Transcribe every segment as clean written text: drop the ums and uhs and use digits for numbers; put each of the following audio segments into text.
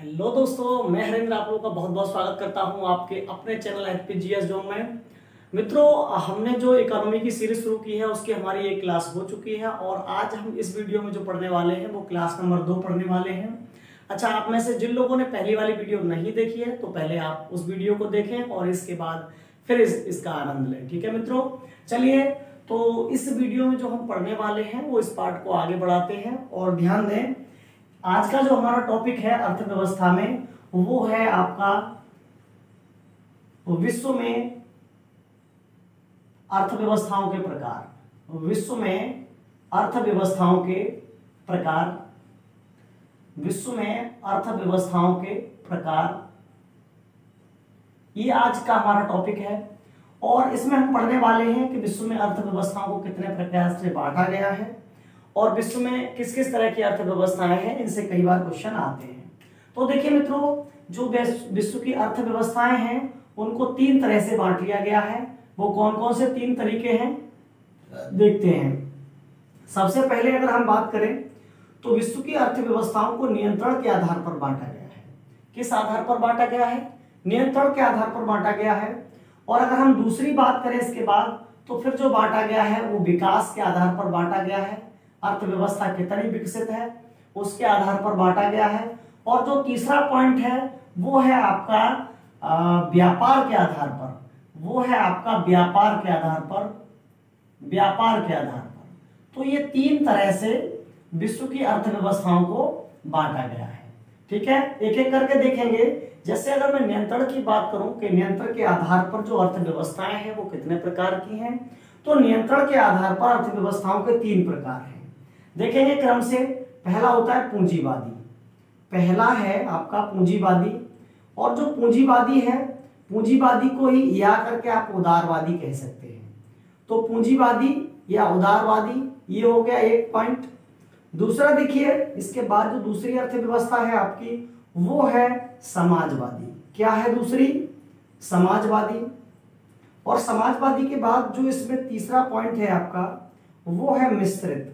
Hello दोस्तों, मैं हरेंद्र आप लोगों का बहुत बहुत स्वागत करता हूं आपके अपने चैनल एचपीजीएस जोन में। मित्रों, हमने जो इकोनॉमी की सीरीज शुरू की है उसकी हमारी एक क्लास हो चुकी है और आज हम इस वीडियो में जो पढ़ने वाले हैं वो क्लास नंबर 2 पढ़ने वाले हैं। अच्छा, आप में से जिन लोगों ने पहली वाली वीडियो नहीं देखी है तो पहले आप उस वीडियो को देखें और इसके बाद फिर इसका आनंद लें। ठीक है मित्रों, चलिए तो इस वीडियो में जो हम पढ़ने वाले हैं वो इस पार्ट को आगे बढ़ाते हैं और ध्यान दें, आज का जो हमारा टॉपिक है अर्थव्यवस्था में वो है आपका विश्व में अर्थव्यवस्थाओं के प्रकार। विश्व में अर्थव्यवस्थाओं के प्रकार, विश्व में अर्थव्यवस्थाओं के प्रकार, ये आज का हमारा टॉपिक है और इसमें हम पढ़ने वाले हैं कि विश्व में अर्थव्यवस्थाओं को कितने प्रकार से बांटा गया है और विश्व में किस किस तरह की अर्थव्यवस्थाएं हैं, इनसे कई बार क्वेश्चन आते हैं। तो देखिए मित्रों, जो विश्व की अर्थव्यवस्थाएं हैं उनको 3 तरह से बांट लिया गया है। वो कौन कौन से 3 तरीके हैं देखते हैं। सबसे पहले अगर हम बात करें तो विश्व की अर्थव्यवस्थाओं को नियंत्रण के आधार पर बांटा गया है। किस आधार पर बांटा गया है? नियंत्रण के आधार पर बांटा गया है। और अगर हम दूसरी बात करें इसके बाद तो फिर जो बांटा गया है वो विकास के आधार पर बांटा गया है। अर्थव्यवस्था कितनी विकसित है उसके आधार पर बांटा गया है। और जो तीसरा पॉइंट है वो है आपका व्यापार के आधार पर, वो है आपका व्यापार के आधार पर, व्यापार के आधार पर। तो ये 3 तरह से विश्व की अर्थव्यवस्थाओं को बांटा गया है। ठीक है, एक एक करके देखेंगे। जैसे अगर मैं नियंत्रण की बात करूं कि नियंत्रण के आधार पर जो अर्थव्यवस्थाएं हैं वो कितने प्रकार की हैं, तो नियंत्रण के आधार पर अर्थव्यवस्थाओं के 3 प्रकार हैं। देखेंगे क्रम से। पहला होता है पूंजीवादी, पहला है आपका पूंजीवादी। और जो पूंजीवादी है, पूंजीवादी को ही या करके आप उदारवादी कह सकते हैं। तो पूंजीवादी या उदारवादी, ये हो गया एक पॉइंट। दूसरा देखिए, इसके बाद जो दूसरी अर्थव्यवस्था है आपकी वो है समाजवादी। क्या है दूसरी? समाजवादी। और समाजवादी के बाद जो इसमें तीसरा पॉइंट है आपका वो है मिश्रित,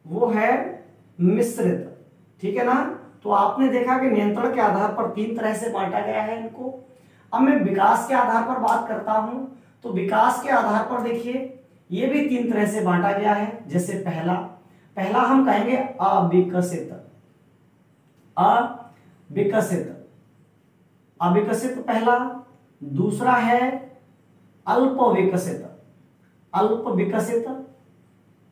वो है मिश्रित। ठीक है ना। तो आपने देखा कि नियंत्रण के आधार पर 3 तरह से बांटा गया है इनको। अब मैं विकास के आधार पर बात करता हूं तो विकास के आधार पर देखिए ये भी 3 तरह से बांटा गया है। जैसे पहला हम कहेंगे अविकसित, अविकसित, अविकसित पहला। दूसरा है अल्प विकसित, अल्प विकसित।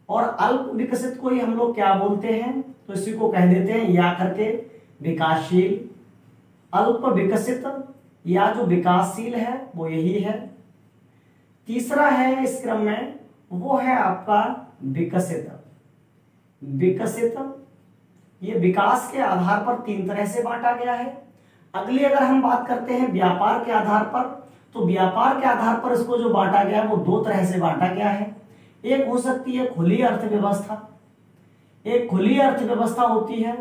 और अल्प विकसित को ही हम लोग क्या बोलते हैं, तो इसी को कह देते हैं या करके विकासशील। अल्प विकसित या जो विकासशील है वो यही है। तीसरा है इस क्रम में वो है आपका विकसित, विकसित। ये विकास के आधार पर 3 तरह से बांटा गया है। अगली अगर हम बात करते हैं व्यापार के आधार पर, तो व्यापार के आधार पर इसको जो बांटा गया है वो 2 तरह से बांटा गया है। एक हो सकती है खुली अर्थव्यवस्था, एक खुली अर्थव्यवस्था होती है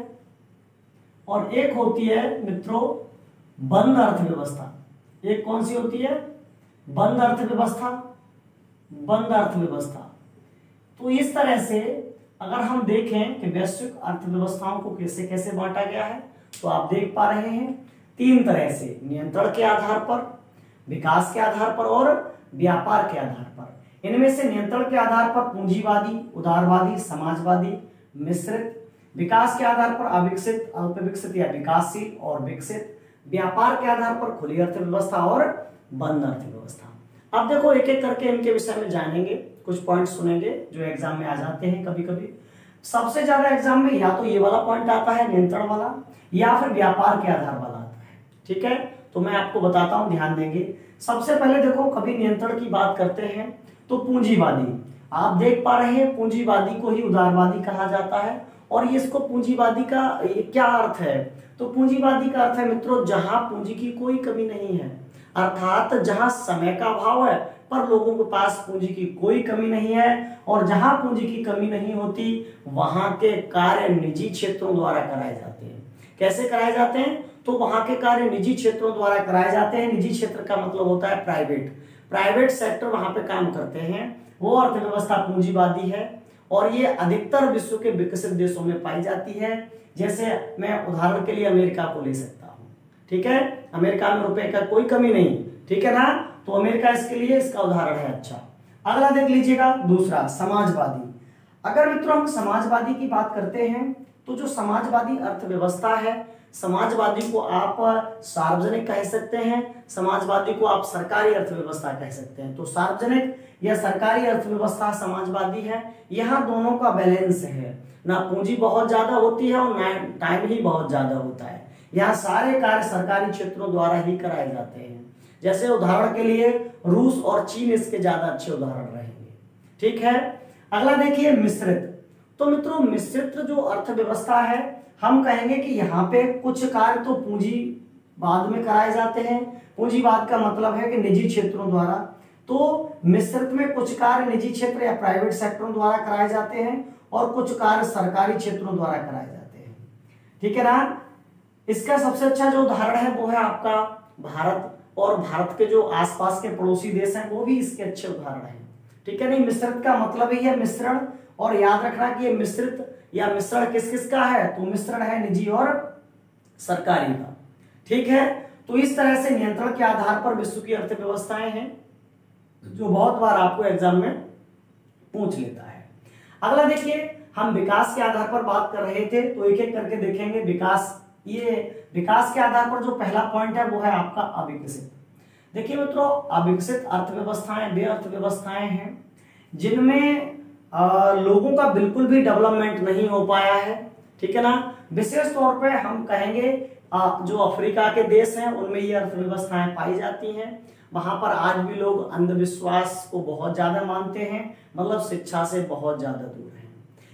और एक होती है मित्रों बंद अर्थव्यवस्था। एक कौन सी होती है? बंद अर्थव्यवस्था, बंद अर्थव्यवस्था। तो इस तरह से अगर हम देखें कि वैश्विक अर्थव्यवस्थाओं को कैसे कैसे बांटा गया है तो आप देख पा रहे हैं 3 तरह से, नियंत्रण के आधार पर, विकास के आधार पर और व्यापार के आधार पर। इनमें से नियंत्रण के आधार पर पूंजीवादी, उदारवादी, समाजवादी, मिश्रित। विकास के आधार पर अविकसित, अल्प विकसित या विकासशील और विकसित। व्यापार के आधार पर खुली अर्थव्यवस्था और बंद अर्थव्यवस्था। अब देखो एक एक करके इनके विषय में जानेंगे, कुछ पॉइंट सुनेंगे जो एग्जाम में आ जाते हैं कभी कभी। सबसे ज्यादा एग्जाम में या तो ये वाला पॉइंट आता है नियंत्रण वाला या फिर व्यापार के आधार वाला आता है। ठीक है, तो मैं आपको बताता हूं, ध्यान देंगे। सबसे पहले देखो, कभी नियंत्रण की बात करते हैं तो पूंजीवादी, आप देख पा रहे हैं पूंजीवादी को ही उदारवादी कहा जाता है। और ये इसको पूंजीवादी का क्या अर्थ है? तो पूंजीवादी का अर्थ है मित्रों जहां पूंजी की कोई कमी नहीं है, अर्थात जहां समय का अभाव है पर लोगों के पास पूंजी की कोई कमी नहीं है। और जहां पूंजी की कमी नहीं होती वहां के कार्य निजी क्षेत्रों द्वारा कराए जाते हैं। कैसे कराए जाते हैं? तो वहां के कार्य निजी क्षेत्रों द्वारा कराए जाते हैं। निजी क्षेत्र का मतलब होता है प्राइवेट, प्राइवेट सेक्टर वहां पे काम करते हैं। वो अर्थव्यवस्था पूंजीवादी है। और ये अधिकतर विश्व के विकसित देशों में पाई जाती है। जैसे मैं उदाहरण के लिए अमेरिका को ले सकता हूं, ठीक है, अमेरिका में रुपए का कोई कमी नहीं, ठीक है ना, तो अमेरिका इसके लिए इसका उदाहरण है। अच्छा, अगला देख लीजिएगा, दूसरा समाजवादी। अगर मित्रों हम समाजवादी की बात करते हैं तो जो समाजवादी अर्थव्यवस्था है, समाजवादी को आप सार्वजनिक कह सकते हैं, समाजवादी को आप सरकारी अर्थव्यवस्था कह सकते हैं। तो सार्वजनिक या सरकारी अर्थव्यवस्था समाजवादी है। यहाँ दोनों का बैलेंस है, ना पूंजी बहुत ज्यादा होती है और ना टाइम ही बहुत ज्यादा होता है। यहाँ सारे कार्य सरकारी क्षेत्रों द्वारा ही कराए जाते हैं। जैसे उदाहरण के लिए रूस और चीन इसके ज्यादा अच्छे उदाहरण रहेंगे, ठीक है। अगला देखिए मिश्रित। तो मित्रों मिश्रित जो अर्थव्यवस्था है, हम कहेंगे कि यहाँ पे कुछ कार्य तो पूंजीवाद में कराए जाते हैं। पूंजीवाद का मतलब है कि निजी क्षेत्रों द्वारा, तो मिश्रित में कुछ कार्य निजी क्षेत्र या प्राइवेट सेक्टरों द्वारा कराए जाते हैं और कुछ कार्य सरकारी क्षेत्रों द्वारा कराए जाते हैं, ठीक है ना। इसका सबसे अच्छा जो उदाहरण है वो है आपका भारत, और भारत के जो आसपास के पड़ोसी देश हैं वो भी इसके अच्छे उदाहरण हैं, ठीक है। नहीं, मिश्रित का मतलब ही है मिश्रण, और याद रखना कि ये मिश्रित या मिश्रण किस किस का है, तो मिश्रण है निजी और सरकारी का, ठीक है। तो इस तरह से नियंत्रण के आधार पर विश्व की अर्थव्यवस्थाएं हैं, जो बहुत बार आपको एग्जाम में पूछ लेता है। अगला देखिए, हम विकास के आधार पर बात कर रहे थे, तो एक एक करके देखेंगे विकास। ये विकास के आधार पर जो पहला पॉइंट है वो है आपका अविकसित। देखिए मित्रों, अविकसित अर्थव्यवस्थाएं वे अर्थव्यवस्थाएं हैं जिनमें लोगों का बिल्कुल भी डेवलपमेंट नहीं हो पाया है, ठीक है ना। विशेष तौर पे हम कहेंगे जो अफ्रीका के देश हैं उनमें ये अर्थव्यवस्थाएं पाई जाती हैं। वहां पर आज भी लोग अंधविश्वास को बहुत ज्यादा मानते हैं, मतलब शिक्षा से बहुत ज्यादा दूर हैं।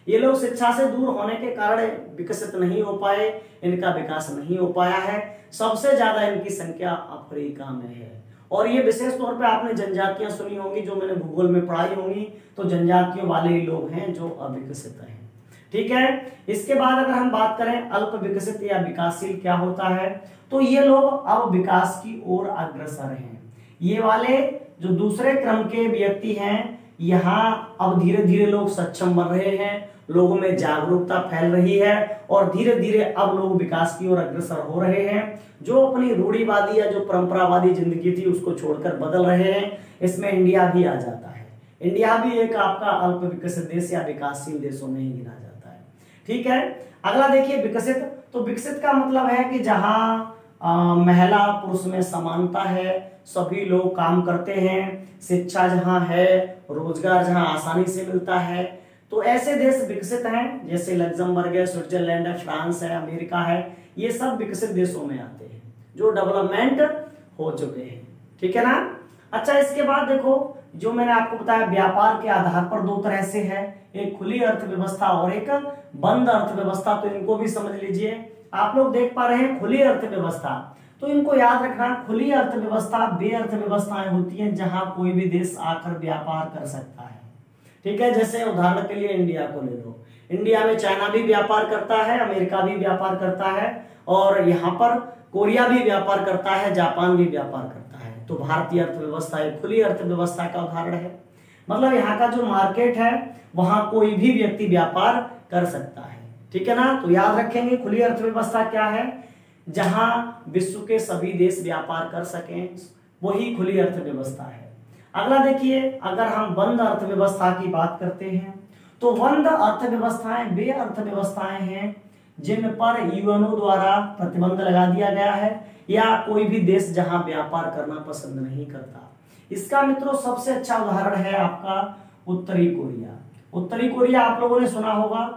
ये लोग शिक्षा से दूर होने के कारण विकसित नहीं हो पाए, इनका विकास नहीं हो पाया है। सबसे ज्यादा इनकी संख्या अफ्रीका में है, और ये विशेष तौर पे आपने जनजातियां सुनी होंगी, जो मैंने भूगोल में पढ़ाई होंगी, तो जनजातियों वाले ही लोग हैं जो अविकसित हैं, ठीक है। इसके बाद अगर हम बात करें अल्प विकसित या विकासशील क्या होता है, तो ये लोग अब विकास की ओर अग्रसर हैं। ये वाले जो दूसरे क्रम के व्यक्ति हैं, यहाँ अब धीरे धीरे लोग सक्षम बन रहे हैं, लोगों में जागरूकता फैल रही है, और धीरे धीरे अब लोग विकास की ओर अग्रसर हो रहे हैं। जो अपनी रूढ़िवादी या जो परंपरावादी जिंदगी थी उसको छोड़कर बदल रहे हैं। इसमें इंडिया भी आ जाता है। इंडिया भी एक आपका अल्प विकसित देश या विकासशील देशों में ही गिना जाता है, ठीक है। अगला देखिए विकसित। तो विकसित का मतलब है कि जहां महिला पुरुष में समानता है, सभी लोग काम करते हैं, शिक्षा जहां है, रोजगार जहां आसानी से मिलता है, तो ऐसे देश विकसित हैं। जैसे लग्जमबर्ग है, स्विट्जरलैंड है, फ्रांस है, अमेरिका है, ये सब विकसित देशों में आते हैं जो डेवलपमेंट हो चुके हैं, ठीक है ना। अच्छा, इसके बाद देखो, जो मैंने आपको बताया व्यापार के आधार पर दो तरह से है, एक खुली अर्थव्यवस्था और एक बंद अर्थव्यवस्था। तो इनको भी समझ लीजिए। आप लोग देख पा रहे हैं खुली अर्थव्यवस्था, तो इनको याद रखना, खुली अर्थव्यवस्था वे अर्थव्यवस्थाएं होती हैं जहां कोई भी देश आकर व्यापार कर सकता है, ठीक है। जैसे उदाहरण के लिए इंडिया को ले लो, इंडिया में चाइना भी व्यापार करता है, अमेरिका भी व्यापार करता है, और यहाँ पर कोरिया भी व्यापार करता है, जापान भी व्यापार करता है। तो भारतीय अर्थव्यवस्था एक खुली अर्थव्यवस्था का उदाहरण है। मतलब यहाँ का जो मार्केट है वहां कोई भी व्यक्ति व्यापार कर सकता है, ठीक है ना। तो याद रखेंगे खुली अर्थव्यवस्था क्या है, जहां विश्व के सभी देश व्यापार कर सकें, वही खुली अर्थव्यवस्था है। अगला देखिए, अगर हम बंद अर्थव्यवस्था की बात करते हैं, तो बंद अर्थव्यवस्थाएं वे अर्थव्यवस्थाएं हैं जिन पर यूएनओ द्वारा प्रतिबंध लगा दिया गया है, या कोई भी देश जहां व्यापार करना पसंद नहीं करता। इसका मित्रों सबसे अच्छा उदाहरण है आपका उत्तरी कोरिया। उत्तरी कोरिया आप लोगों ने सुना होगा,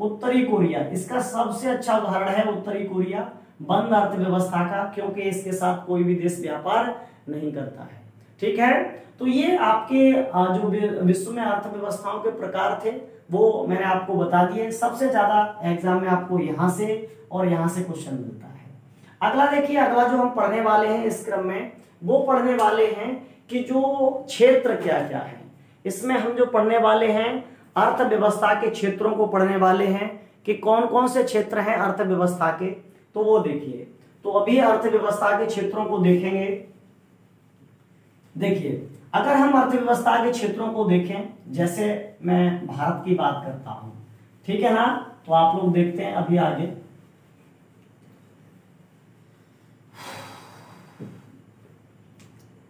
उत्तरी कोरिया, इसका सबसे अच्छा उदाहरण है उत्तरी कोरिया बंद अर्थव्यवस्था का, क्योंकि इसके साथ कोई भी देश व्यापार नहीं करता है, ठीक है। तो ये आपके जो विश्व में अर्थव्यवस्थाओं के प्रकार थे वो मैंने आपको बता दिए। सबसे ज्यादा एग्जाम में आपको यहाँ से और यहाँ से क्वेश्चन मिलता है। अगला देखिए, अगला जो हम पढ़ने वाले हैं इस क्रम में, वो पढ़ने वाले हैं कि जो क्षेत्र क्या क्या है। इसमें हम जो पढ़ने वाले हैं अर्थव्यवस्था के क्षेत्रों को पढ़ने वाले हैं कि कौन कौन से क्षेत्र हैं अर्थव्यवस्था के, तो वो देखिए। तो अभी अर्थव्यवस्था के क्षेत्रों को देखेंगे। देखिए, अगर हम अर्थव्यवस्था के क्षेत्रों को देखें, जैसे मैं भारत की बात करता हूं, ठीक है ना, तो आप लोग देखते हैं अभी आगे।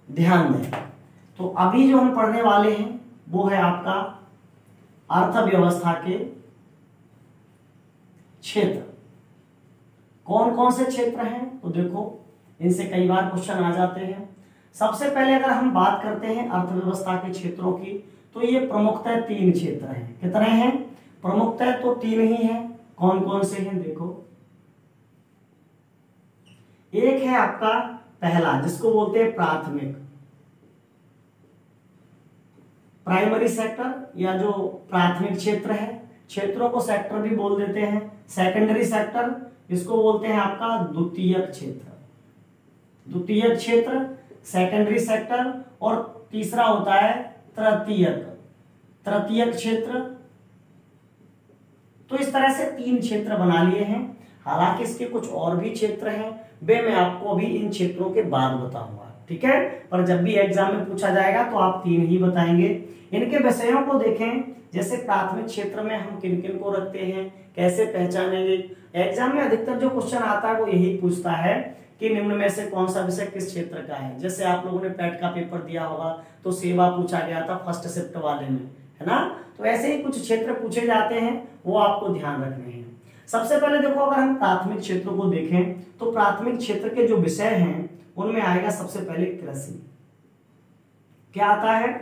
ध्यान दें, तो अभी जो हम पढ़ने वाले हैं वो है आपका अर्थव्यवस्था के क्षेत्र। कौन कौन से क्षेत्र हैं, तो देखो इनसे कई बार क्वेश्चन आ जाते हैं। सबसे पहले अगर हम बात करते हैं अर्थव्यवस्था के क्षेत्रों की, तो ये प्रमुखतः 3 क्षेत्र हैं। कितने हैं? प्रमुखतः तो 3 ही हैं। कौन कौन से हैं देखो, एक है आपका पहला जिसको बोलते हैं प्राथमिक, प्राइमरी सेक्टर, या जो प्राथमिक क्षेत्र है, क्षेत्रों को सेक्टर भी बोल देते हैं। सेकेंडरी सेक्टर, इसको बोलते हैं आपका द्वितीयक क्षेत्र, द्वितीयक क्षेत्र, सेकेंडरी सेक्टर, और तीसरा होता है तृतीयक, तृतीयक क्षेत्र। तो इस तरह से 3 क्षेत्र बना लिए हैं। हालांकि इसके कुछ और भी क्षेत्र हैं, वे मैं आपको अभी इन क्षेत्रों के बाद बताऊंगा, ठीक है। पर जब भी एग्जाम में पूछा जाएगा तो आप 3 ही बताएंगे। इनके विषयों को देखें, जैसे प्राथमिक क्षेत्र में हम किन किन को रखते हैं, कैसे पहचानेंगे। एग्जाम में अधिकतर जो क्वेश्चन आता है वो यही पूछता है कि निम्न में से कौन सा विषय किस क्षेत्र का है। जैसे आप लोगों ने पेट का पेपर दिया होगा तो सेवा पूछा गया था फर्स्ट शिफ्ट वाले में, है ना। तो ऐसे ही कुछ क्षेत्र पूछे जाते हैं, वो आपको ध्यान रखने हैं। सबसे पहले देखो, अगर हम प्राथमिक क्षेत्र को देखें तो प्राथमिक क्षेत्र के जो विषय हैं उनमें आएगा सबसे पहले कृषि। क्या आता है?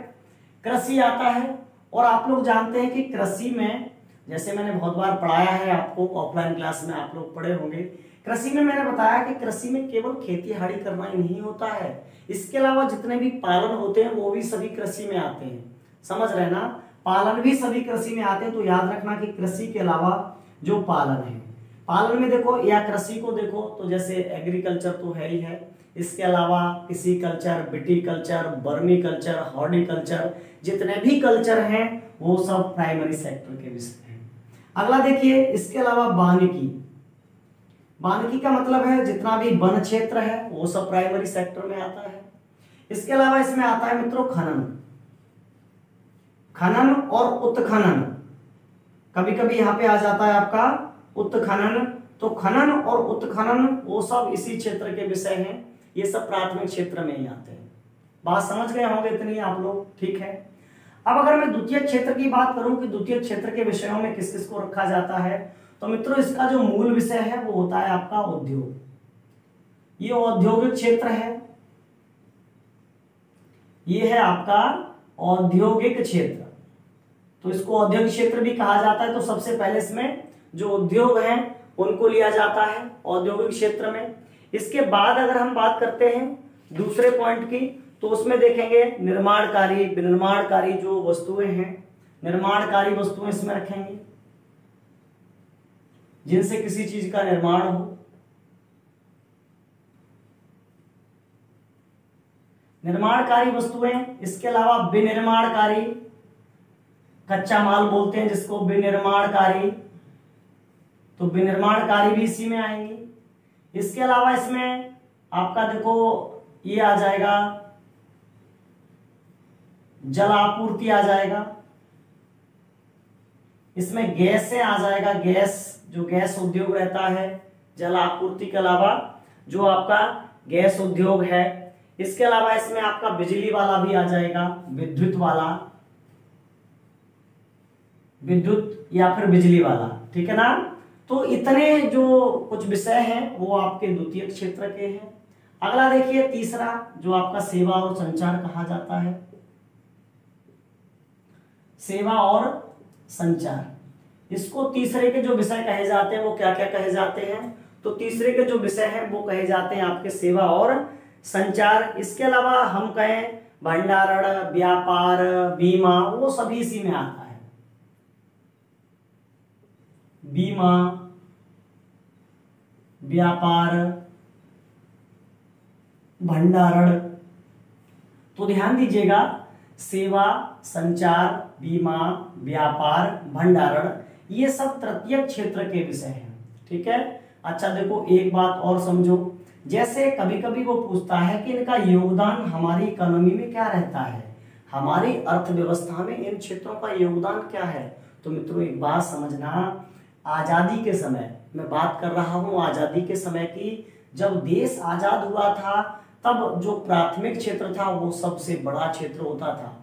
कृषि आता है। और आप लोग जानते हैं कि कृषि में, जैसे मैंने बहुत बार पढ़ाया है आपको, ऑफलाइन क्लास में आप लोग पढ़े होंगे, कृषि में मैंने बताया कि कृषि में केवल खेती हाड़ी करना ही नहीं होता है, इसके अलावा जितने भी पालन होते हैं वो भी सभी कृषि में आते हैं। समझ रहे ना, पालन भी सभी कृषि में आते हैं। तो याद रखना कि कृषि के अलावा जो पालन है, पालन में देखो या कृषि को देखो तो जैसे एग्रीकल्चर तो है ही है, इसके अलावा पिसीकल्चर, विटीकल्चर, बर्मीकल्चर, हॉर्टिकल्चर, जितने भी कल्चर हैं वो सब प्राइमरी सेक्टर के विषय हैं। अगला देखिए, इसके अलावा वानिकी, वानिकी का मतलब है जितना भी वन क्षेत्र है वो सब प्राइमरी सेक्टर में आता है। इसके अलावा इसमें आता है मित्रों खनन, खनन और उत्खनन। कभी कभी यहाँ पे आ जाता है आपका उत्खनन, तो खनन और उत्खनन वो सब इसी क्षेत्र के विषय हैं। ये सब प्राथमिक क्षेत्र में ही आते हैं। बात समझ गए होंगे इतनी आप लोग, ठीक है। अब अगर मैं द्वितीय क्षेत्र की बात करूं कि द्वितीय क्षेत्र के विषयों में किस किस को रखा जाता है, तो मित्रों इसका जो मूल विषय है वो होता है आपका उद्योग। ये औद्योगिक क्षेत्र है, ये है आपका औद्योगिक क्षेत्र। तो इसको औद्योगिक क्षेत्र भी कहा जाता है। तो सबसे पहले इसमें जो उद्योग हैं उनको लिया जाता है औद्योगिक क्षेत्र में। इसके बाद अगर हम बात करते हैं दूसरे पॉइंट की, तो उसमें देखेंगे निर्माणकारी, विनिर्माणकारी जो वस्तुएं हैं, निर्माणकारी वस्तुएं इसमें रखेंगे जिनसे किसी चीज का निर्माण हो। निर्माणकारी वस्तुएं, इसके अलावा विनिर्माणकारी, कच्चा माल बोलते हैं जिसको, विनिर्माणकारी, तो विनिर्माणकारी भी इसी में आएंगी। इसके अलावा इसमें आपका देखो ये आ जाएगा जल आपूर्ति आ जाएगा, इसमें गैस से आ जाएगा, गैस जो गैस उद्योग रहता है, जल आपूर्ति के अलावा जो आपका गैस उद्योग है। इसके अलावा इसमें आपका बिजली वाला भी आ जाएगा, विद्युत वाला, विद्युत या फिर बिजली वाला, ठीक है ना। तो इतने जो कुछ विषय हैं वो आपके द्वितीय क्षेत्र के हैं। अगला देखिए तीसरा जो आपका सेवा और संचार कहा जाता है, सेवा और संचार, इसको तीसरे के जो विषय कहे जाते हैं वो क्या क्या कहे जाते हैं, तो तीसरे के जो विषय हैं वो कहे जाते हैं आपके सेवा और संचार। इसके अलावा हम कहें भंडारण, व्यापार, बीमा, वो सभी इसी में आता है। बीमा, व्यापार, भंडारण। तो ध्यान दीजिएगा, सेवा, संचार, बीमा, व्यापार, भंडारण, ये सब तृतीय क्षेत्र के विषय हैं, ठीक है। अच्छा देखो एक बात और समझो, जैसे कभी कभी वो पूछता है कि इनका योगदान हमारी इकोनॉमी में क्या रहता है, हमारी अर्थव्यवस्था में इन क्षेत्रों का योगदान क्या है। तो मित्रों एक बात समझना, आजादी के समय मैं बात कर रहा हूं, आजादी के समय की, जब देश आजाद हुआ था तब जो प्राथमिक क्षेत्र था वो सबसे बड़ा क्षेत्र होता था,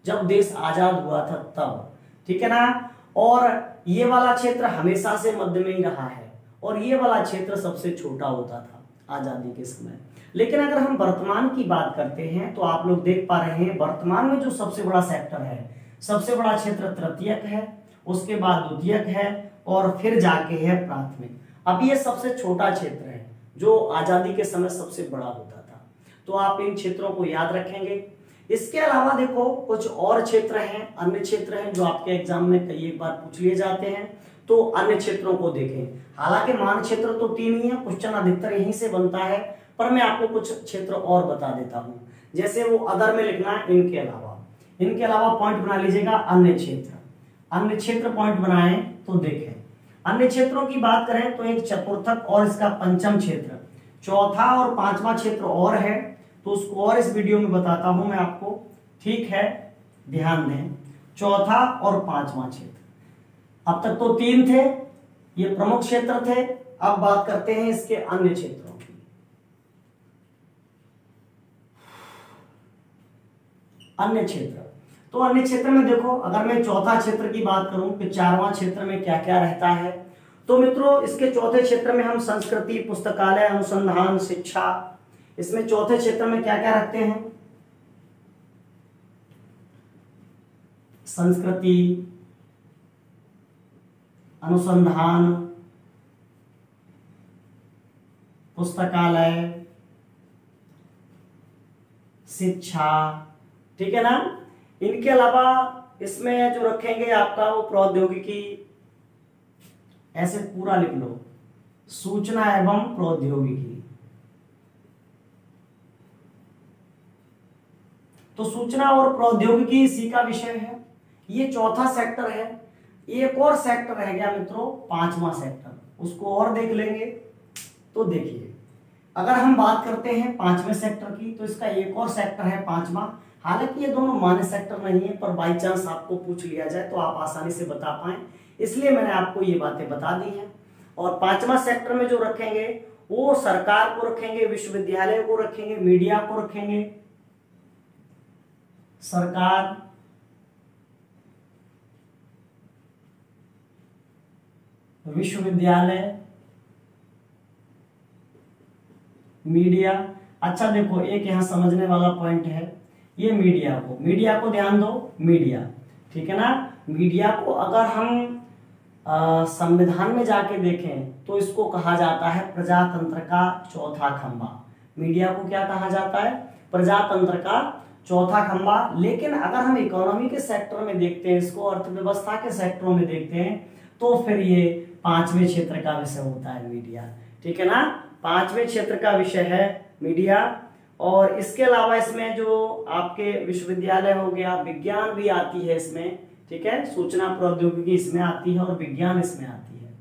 जब देश आजाद हुआ था तब, ठीक है ना। और ये वाला क्षेत्र हमेशा से मध्य में ही रहा है और ये वाला क्षेत्र सबसे छोटा होता था आजादी के समय। लेकिन अगर हम वर्तमान की बात करते हैं तो आप लोग देख पा रहे हैं वर्तमान में जो सबसे बड़ा सेक्टर है, सबसे बड़ा क्षेत्र तृतीयक है, उसके बाद द्वितीयक है और फिर जाके है प्राथमिक। अब ये सबसे छोटा क्षेत्र है जो आजादी के समय सबसे बड़ा होता था। तो आप इन क्षेत्रों को याद रखेंगे। इसके अलावा देखो कुछ और क्षेत्र हैं, अन्य क्षेत्र हैं जो आपके एग्जाम में कई एक बार पूछ लिए जाते हैं, तो अन्य क्षेत्रों को देखें। हालांकि मान क्षेत्र तो 3 ही है, क्वेश्चन अधिकतर यहीं से बनता है, पर मैं आपको कुछ क्षेत्र और बता देता हूं। जैसे वो अदर में लिखना है, इनके अलावा पॉइंट बना लीजिएगा अन्य क्षेत्र। अन्य क्षेत्र पॉइंट बनाएं तो देखें, अन्य क्षेत्रों की बात करें तो एक चतुर्थक और इसका पंचम क्षेत्र, चौथा और पांचवा क्षेत्र और है, तो उसको और इस वीडियो में बताता हूं मैं आपको, ठीक है, ध्यान दें। चौथा और पांचवा क्षेत्र, अब तक तो 3 थे, ये प्रमुख क्षेत्र थे। अब बात करते हैं इसके अन्य क्षेत्रों की। अन्य क्षेत्र, तो अन्य क्षेत्र में देखो, अगर मैं चौथा क्षेत्र की बात करूं कि 4वां क्षेत्र में क्या क्या रहता है, तो मित्रों इसके चौथे क्षेत्र में हम संस्कृति, पुस्तकालय, अनुसंधान, शिक्षा, इसमें चौथे क्षेत्र में क्या क्या रखते हैं, संस्कृति, अनुसंधान, पुस्तकालय, शिक्षा, ठीक है ना। इनके अलावा इसमें जो रखेंगे आपका वो प्रौद्योगिकी, ऐसे पूरा लिख लो, सूचना एवं प्रौद्योगिकी। तो सूचना और प्रौद्योगिकी इसी का विषय है, ये चौथा सेक्टर है। एक और सेक्टर रह गया मित्रों, 5वां सेक्टर, उसको और देख लेंगे। तो देखिए, अगर हम बात करते हैं 5वें सेक्टर की, तो इसका एक और सेक्टर है 5वां। हालांकि ये दोनों मान्य सेक्टर नहीं है, पर बाई चांस आपको पूछ लिया जाए तो आप आसानी से बता पाए, इसलिए मैंने आपको ये बातें बता दी हैं। और 5वां सेक्टर में जो रखेंगे वो सरकार को रखेंगे, विश्वविद्यालय को रखेंगे, मीडिया को रखेंगे, सरकार, विश्वविद्यालय, मीडिया। अच्छा देखो, एक यहां समझने वाला पॉइंट है, ये मीडिया को ध्यान दो, मीडिया, ठीक है ना। मीडिया को अगर हम संविधान में जाके देखें तो इसको कहा जाता है प्रजातंत्र का चौथा खंभा। मीडिया को क्या कहा जाता है, प्रजातंत्र का चौथा खंभा। लेकिन अगर हम इकोनॉमी के सेक्टर में देखते हैं इसको, अर्थव्यवस्था के सेक्टरों में देखते हैं, तो फिर ये 5वें क्षेत्र का विषय होता है मीडिया, ठीक है ना। 5वें क्षेत्र का विषय है मीडिया। और इसके अलावा इसमें जो आपके विश्वविद्यालय हो गया, विज्ञान भी आती है इसमें, ठीक है, सूचना प्रौद्योगिकी इसमें आती है और विज्ञान इसमें आती है।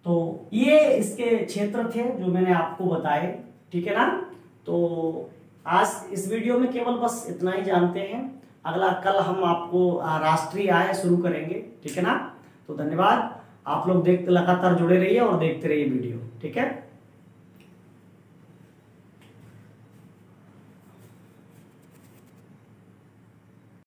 तो ये इसके क्षेत्र थे जो मैंने आपको बताए, ठीक है ना। तो आज इस वीडियो में केवल बस इतना ही जानते हैं, अगला कल हम आपको राष्ट्रीय आय शुरू करेंगे, ठीक है ना। तो धन्यवाद, आप लोग लगातार जुड़े रहिए और देखते रहिए वीडियो, ठीक है।